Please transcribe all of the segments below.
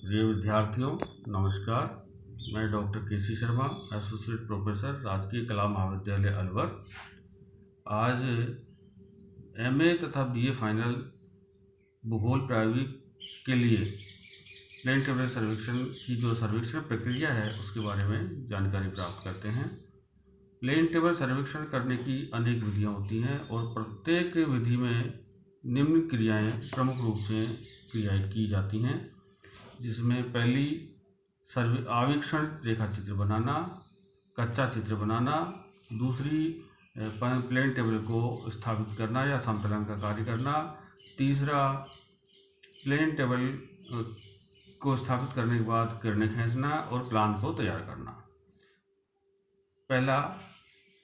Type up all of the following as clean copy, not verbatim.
प्रिय विद्यार्थियों, नमस्कार। मैं doctor KC. Sharma, associate professor, राजकीय कला महाविद्यालय अलवर। आज एमए तथा बीए फाइनल भूगोल प्रायोगिक के लिए प्लेन टेबल सर्वेक्षण की जो सर्वेक्षण प्रक्रिया है उसके बारे में जानकारी प्राप्त करते हैं। प्लेन टेबल सर्वेक्षण करने की अनेक विधियां होती हैं और प्रत्येक विधि में निम्न क्रियाएं प्रमुख रूप से क्रियाएं की जाती हैं, जिसमें पहली आवीक्षण रेखा चित्र बनाना, कच्चा चित्र बनाना, दूसरी प्लेन टेबल को स्थापित करना या समतलन का कार्य करना, तीसरा प्लेन टेबल को स्थापित करने के बाद किरणें खींचना और प्लान को तैयार करना। पहला,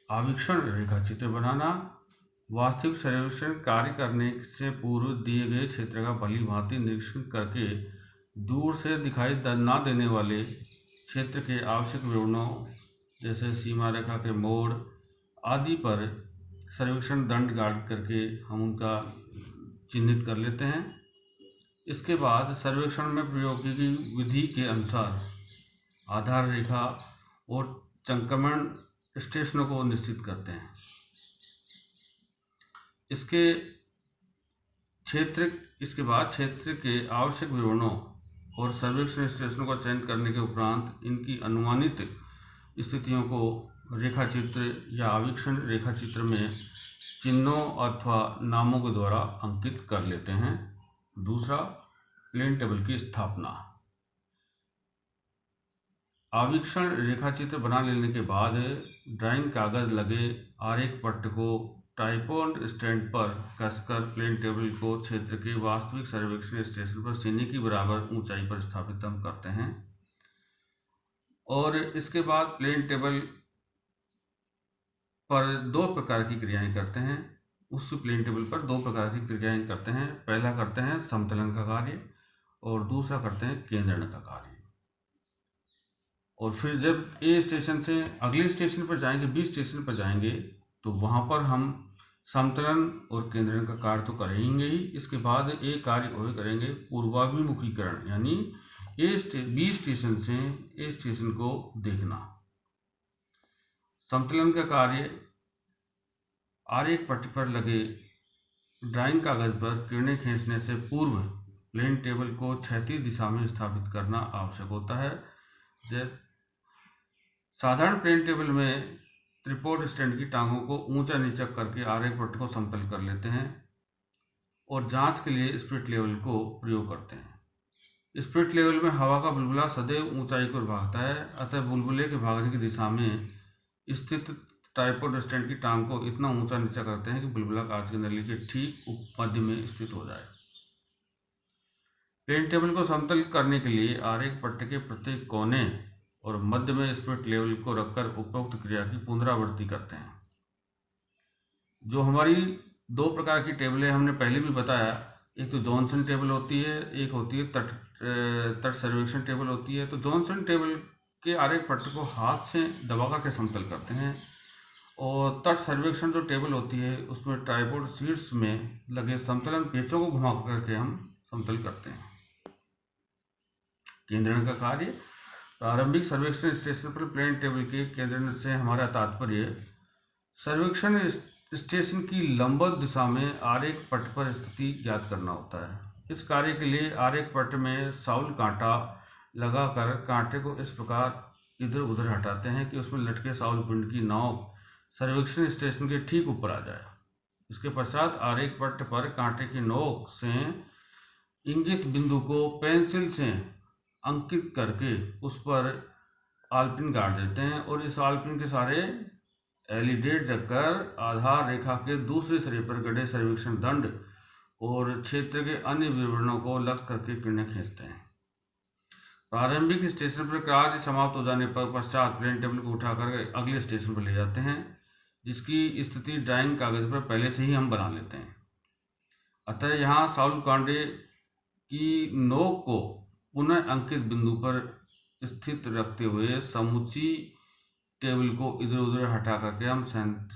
आवीक्षण रेखा चित्र बनाना। वास्तविक सर्वेक्षण कार्य करने से पूर्व दिए गए क्षेत्र का भली भांति निरीक्षण करके दूर से दिखाई न देने वाले क्षेत्र के आवश्यक विवरणों जैसे सीमा रेखा के मोड़ आदि पर सर्वेक्षण दंड गाड़ करके हम उनका चिन्हित कर लेते हैं। इसके बाद सर्वेक्षण में प्रयोग की गई विधि के अनुसार आधार रेखा और संक्रमण स्टेशनों को निश्चित करते हैं। इसके बाद क्षेत्र के आवश्यक विवरणों और सर्वेक्षण स्टेशनों का चयन करने के उपरांत इनकी अनुमानित स्थितियों को रेखा चित्र या आवीक्षण रेखा चित्र में चिन्हों अथवा नामों के द्वारा अंकित कर लेते हैं। दूसरा, प्लेन टेबल की स्थापना। आवीक्षण रेखा चित्र बना लेने के बाद ड्राइंग कागज लगे आरेख पट्ट को ट्राइपॉड स्टैंड पर कसकर प्लेन टेबल को क्षेत्र के वास्तविक सर्वेक्षण स्टेशन पर सीने की बराबर ऊंचाई पर स्थापित हम करते हैं। और इसके बाद प्लेन टेबल पर दो प्रकार की क्रियाएं करते हैं। उस प्लेन टेबल पर दो प्रकार की क्रियाएं करते हैं। पहला करते हैं समतलन का कार्य और दूसरा करते हैं केंद्रण का कार्य। और फिर जब ए स्टेशन से अगले स्टेशन पर जाएंगे, बी स्टेशन पर जाएंगे, तो वहां पर हम समतलन और केंद्रण का कार्य तो करेंगे ही। इसके बाद एक कार्य और करेंगे पूर्वाभिमुखीकरण, यानी बी स्टेशन से ए स्टेशन को देखना। समतलन का कार्य आरेख पट्ट पर लगे ड्राइंग कागज पर किरणें खींचने से पूर्व प्लेन टेबल को क्षैतिज दिशा में स्थापित करना आवश्यक होता है। साधारण प्लेन टेबल में ट्राइपॉड स्टैंड की टांगों को ऊंचा नीचा करके आरेख पट्ट को समतल कर लेते हैं और जांच के लिए स्पिरिट लेवल को प्रयोग करते हैं। स्पिरिट लेवल में हवा का बुलबुला सदैव ऊंचाई को भागता है, अतः बुलबुले के भागने की दिशा में स्थित ट्राइपॉड स्टैंड की टांग को इतना ऊंचा नीचा करते हैं कि बुलबुला कांच की नली के ठीक मध्य में स्थित हो जाए। प्लेन टेबल को समतल करने के लिए आरेख पट्ट के प्रत्येक कोने और मध्य में स्पिरिट लेवल को रखकर उपरोक्त क्रिया की पुनरावृत्ति करते हैं। जो हमारी दो प्रकार की टेबलें हमने पहले भी बताया, एक तो जॉनसन टेबल होती है, एक होती है तट सर्वेक्षण टेबल होती है। तो जॉनसन टेबल के आरेख पट्ट को हाथ से दबा करके समतल करते हैं और तट सर्वेक्षण जो टेबल होती है उसमें ट्राइपॉड शीट्स में लगे समतलन पेचों को घुमा करके हम समतल करते हैं। केंद्रण का कार्य। प्रारंभिक सर्वेक्षण स्टेशन पर प्लेन टेबल के केंद्रण से हमारा तात्पर्य सर्वेक्षण स्टेशन की लंबवत दिशा में आरेख पट्ट पर स्थिति ज्ञात करना होता है। इस कार्य के लिए आरेख पट्ट में साउल कांटा लगाकर कांटे को इस प्रकार इधर उधर हटाते हैं कि उसमें लटके साउल पिंड की नोक सर्वेक्षण स्टेशन के ठीक ऊपर आ जाए। इसके पश्चात आरेख पट्ट पर कांटे की नोक से इंगित बिंदु को पेंसिल से अंकित करके उस पर आलपिन गाड़ देते हैं और इस आलपिन के सारे एलिडेट रखकर आधार रेखा के दूसरे सिरे पर गड़े सर्वेक्षण दंड और क्षेत्र के अन्य विवरणों को लक्ष्य करके किरणें खींचते हैं। प्रारंभिक स्टेशन पर कार्य समाप्त हो जाने पर पश्चात प्लेन टेबल को उठाकर अगले स्टेशन पर ले जाते हैं, जिसकी स्थिति ड्राइंग कागज पर पहले से ही हम बना लेते हैं। अतः यहाँ साउल कांटे की नोक को पुनः अंकित बिंदु पर स्थित रखते हुए समूची टेबल को इधर उधर हटा करके हम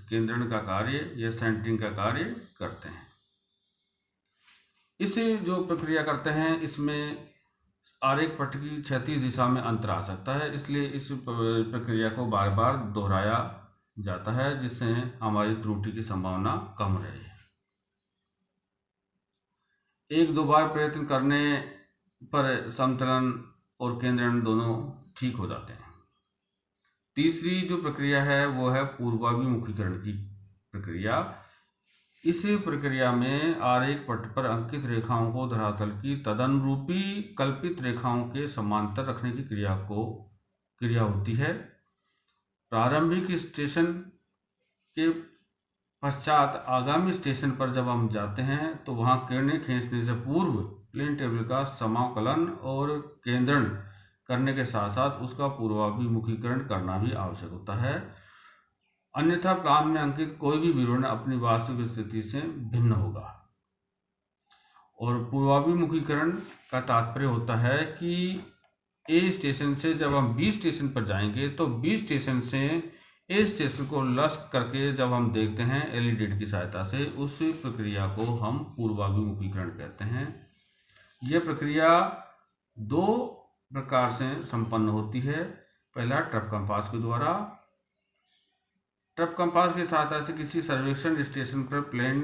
केंद्रण का कार्य या सेंटरिंग का कार्य करते हैं। इसे जो प्रक्रिया करते हैं इसमें आरेख पट्ट की क्षैतिज दिशा में अंतर आ सकता है, इसलिए इस प्रक्रिया को बार बार दोहराया जाता है जिससे हमारी त्रुटि की संभावना कम रहे। एक दो बार प्रयत्न करने पर समतलन और केंद्रण दोनों ठीक हो जाते हैं। तीसरी जो प्रक्रिया है वो है पूर्वाभिमुखीकरण की प्रक्रिया। इस प्रक्रिया में आरेख पट्ट पर अंकित रेखाओं को धरातल की तदनुरूपी कल्पित रेखाओं के समांतर रखने की क्रिया होती है। प्रारंभिक स्टेशन के पश्चात आगामी स्टेशन पर जब हम जाते हैं तो वहां किरणें खींचने से पूर्व प्लेन टेबल का समाकलन और केंद्रण करने के साथ साथ उसका पूर्वाभिमुखीकरण करना भी आवश्यक होता है, अन्यथा प्लान में अंकित कोई भी विवरण अपनी वास्तविक स्थिति से भिन्न होगा। और पूर्वाभिमुखीकरण का तात्पर्य होता है कि ए स्टेशन से जब हम बी स्टेशन पर जाएंगे तो बी स्टेशन से ए स्टेशन को लक्ष्य करके जब हम देखते हैं एलईडी की सहायता से, उस प्रक्रिया को हम पूर्वाभिमुखीकरण कहते हैं। यह प्रक्रिया दो प्रकार से संपन्न होती है। पहला ट्रप कंपास के द्वारा। ट्रप कंपास की सहायता से किसी सर्वेक्षण स्टेशन पर प्लेन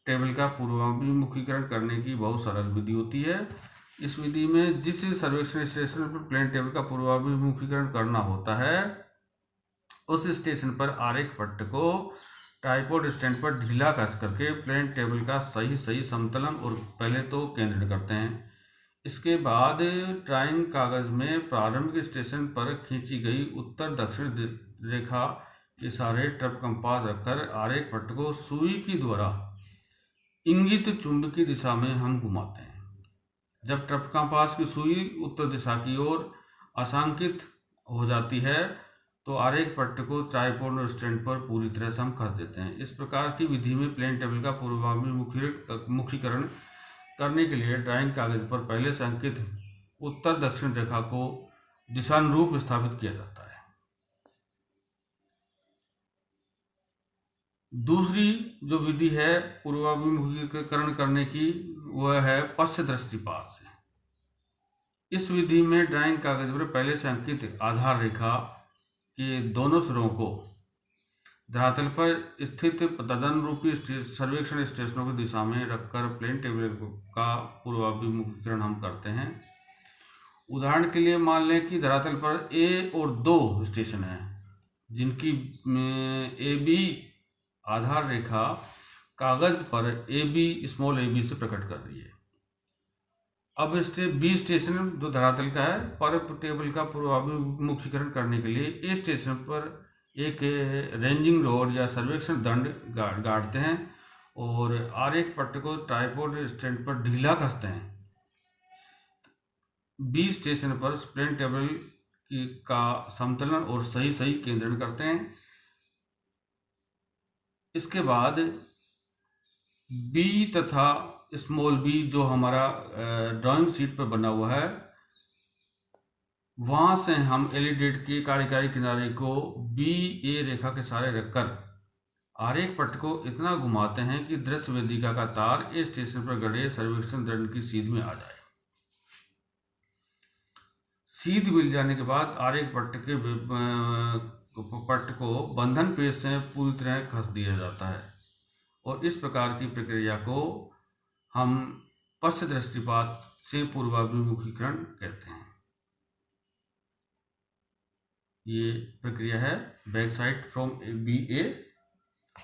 टेबल का पूर्वाभिमुखीकरण करने की बहुत सरल विधि होती है। इस विधि में जिस सर्वेक्षण स्टेशन पर प्लेन टेबल का पूर्वाभिमुखीकरण करना होता है उस स्टेशन पर आरेख पट्ट को ट्राइपॉड स्टैंड पर ढीला कस करके प्लेन टेबल का सही समतलन और पहले तो केंद्रण करते हैं। इसके बाद ड्राइंग कागज में प्रारंभिक स्टेशन पर खींची गई उत्तर दक्षिण रेखा के सारे ट्रप कंपास रखकर आरेख पट्ट को सुई की द्वारा इंगित चुंबकीय दिशा में हम घुमाते हैं। जब ट्रप कंपास की सुई उत्तर दिशा की ओर अशांकित हो जाती है तो आरेख पट्ट को ट्राइपॉड स्टैंड पर पूरी तरह से हम कस देते हैं। इस प्रकार की विधि में प्लेन टेबल का पूर्वाभिमुखीकरण करने के लिए ड्राइंग कागज पर पहले से अंकित उत्तर दक्षिण रेखा को दिशानुरूप स्थापित किया जाता है। दूसरी जो विधि है पूर्वाभिमुखीकरण करने की वह है पश्च दृष्टिपात से। इस विधि में ड्राइंग कागज पर पहले से अंकित आधार रेखा के दोनों सिरों को धरातल पर स्थित तदनुरूपी सर्वेक्षण स्टेशनों की दिशा में रखकर प्लेन टेबल का पूर्वाभिमुखीकरण हम करते हैं। उदाहरण के लिए मान लें कि धरातल पर ए और दो स्टेशन हैं जिनकी ए बी आधार रेखा कागज पर A B small a b से प्रकट कर रही है। अब बी स्टेशन जो धरातल का है पर टेबल का पूर्वाभिमुखीकरण करने के लिए ए स्टेशन पर एक रेंजिंग रोड या सर्वेक्षण दंड गाड़ते हैं और आरेख पट्ट को ट्राइपॉड स्टैंड पर ढीला कसते हैं। बी स्टेशन पर प्लेन टेबल का समतलन और सही केंद्रण करते हैं। इसके बाद बी तथा स्मॉल बी जो हमारा ड्राइंग शीट पर बना हुआ है वहां से हम एलईडी के कार्यकारी किनारे को बी ए रेखा के सहारे रखकर आरेख पट्ट को इतना घुमाते हैं कि दृश्य वेदिका का तार ए स्टेशन पर गड़े सर्वेक्षण दंड की सीध में आ जाए। सीध मिल जाने के बाद आरेख पट्ट को बंधन पेच से पूरी तरह कस दिया जाता है और इस प्रकार की प्रक्रिया को हम पश्च दृष्टिपात से पूर्वाभिमुखीकरण कहते हैं। ये प्रक्रिया है बैक साइड फ्रॉम बी ए,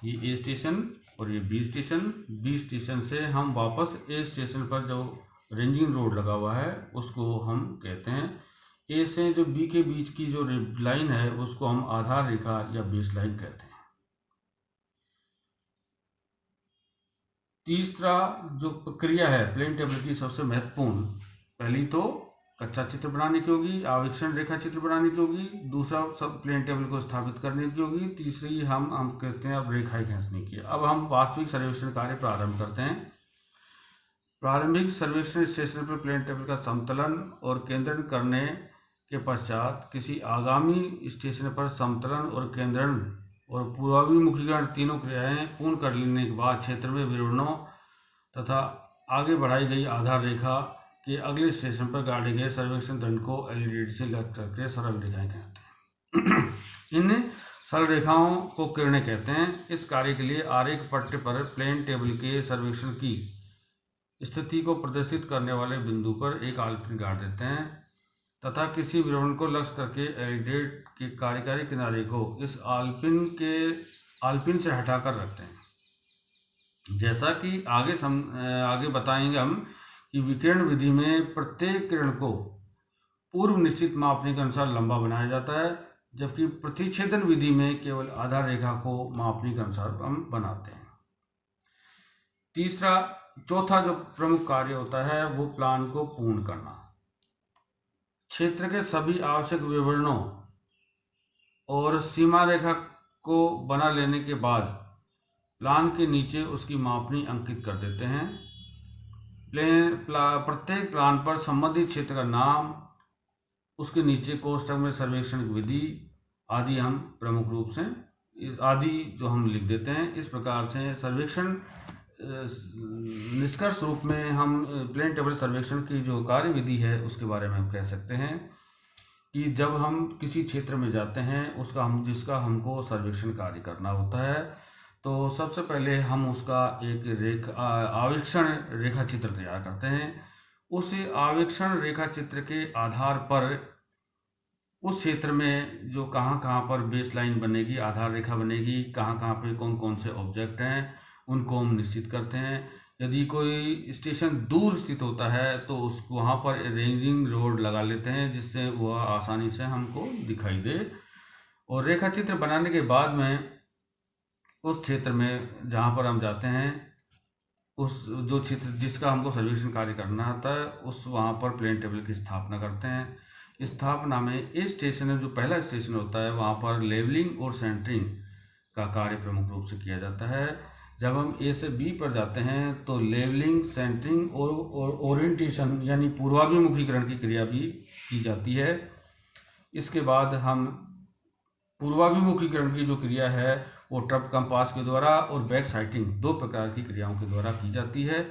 ये ए स्टेशन और ये बी स्टेशन। बी स्टेशन से हम वापस ए स्टेशन पर जो रेंजिंग रोड लगा हुआ है उसको हम कहते हैं। ए से जो बी के बीच की जो लाइन है उसको हम आधार रेखा या बेस लाइन कहते हैं। तीसरा जो प्रक्रिया है प्लेन टेबल की सबसे महत्वपूर्ण, पहली तो कच्चा चित्र बनाने की होगी, आवेक्षण रेखा चित्र बनाने की होगी, दूसरा सब प्लेन टेबल को स्थापित करने की होगी, तीसरी हम कहते हैं अब रेखाएं खींचने की। अब हम वास्तविक सर्वेक्षण कार्य प्रारंभ करते हैं। प्रारंभिक सर्वेक्षण स्टेशन पर प्लेन टेबल का समतलन और केंद्रण करने के पश्चात किसी आगामी स्टेशन पर समतलन और केंद्रण और पूर्वाभिमुखीकरण तीनों क्रियाएं पूर्ण कर लेने के बाद क्षेत्र में विवरणों तथा आगे बढ़ाई गई आधार रेखा कि अगले स्टेशन पर गाड़े गए सर्वेक्षण दंड को एलईडी से लग करके सरल रेखाएं कहते हैं। इन सरल रेखाओं को किरणें कहते हैं। इस कार्य के लिए आरेख पट्ट पर प्लेन टेबल के सर्वेक्षण की स्थिति को प्रदर्शित करने वाले बिंदु पर एक आल्पिन गाड़ देते हैं तथा किसी विवरण को लक्ष्य करके एलईडी के कार्यकारी किनारे को इस आल्पिन से हटाकर रखते हैं। जैसा कि आगे बताएंगे हम कि विकिरण विधि में प्रत्येक किरण को पूर्व निश्चित मापने के अनुसार लंबा बनाया जाता है, जबकि प्रतिच्छेदन विधि में केवल आधार रेखा को मापने के अनुसार हम बनाते हैं। चौथा जो प्रमुख कार्य होता है वो प्लान को पूर्ण करना। क्षेत्र के सभी आवश्यक विवरणों और सीमा रेखा को बना लेने के बाद प्लान के नीचे उसकी मापनी अंकित कर देते हैं। प्रत्येक प्लान पर संबंधित क्षेत्र का नाम, उसके नीचे कोष्ठक में सर्वेक्षण विधि आदि हम प्रमुख रूप से जो हम लिख देते हैं। इस प्रकार से सर्वेक्षण निष्कर्ष रूप में हम प्लेन टेबल सर्वेक्षण की जो कार्य विधि है उसके बारे में हम कह सकते हैं कि जब हम किसी क्षेत्र में जाते हैं जिसका हमको सर्वेक्षण कार्य करना होता है, तो सबसे पहले हम उसका एक आवेक्षण रेखा चित्र तैयार करते हैं। उस आवेक्षण रेखा चित्र के आधार पर उस क्षेत्र में जो कहाँ पर बेस लाइन बनेगी, आधार रेखा बनेगी, कहाँ पे कौन कौन से ऑब्जेक्ट हैं, उनको हम निश्चित करते हैं। यदि कोई स्टेशन दूर स्थित होता है तो वहाँ पर रेंजिंग रोड लगा लेते हैं जिससे वह आसानी से हमको दिखाई दे। और रेखा चित्र बनाने के बाद में उस क्षेत्र में जहाँ पर हम जाते हैं, उस जो क्षेत्र जिसका हमको सर्वेक्षण कार्य करना होता है वहाँ पर प्लेन टेबल की स्थापना करते हैं। स्थापना में इस स्टेशन में जो पहला स्टेशन होता है वहाँ पर लेवलिंग और सेंटरिंग का कार्य प्रमुख रूप से किया जाता है। जब हम ए से बी पर जाते हैं तो लेवलिंग, सेंटरिंग और ओरिएंटेशन यानी पूर्वाभिमुखीकरण की क्रिया भी की जाती है। इसके बाद हम पूर्वाभिमुखीकरण की जो क्रिया है वो ट्रप कंपास के द्वारा और बैक साइटिंग 2 प्रकार की क्रियाओं के द्वारा की जाती है।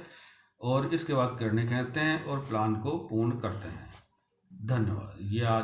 और इसके बाद किरणें कहते हैं और प्लान को पूर्ण करते हैं। धन्यवाद। ये आज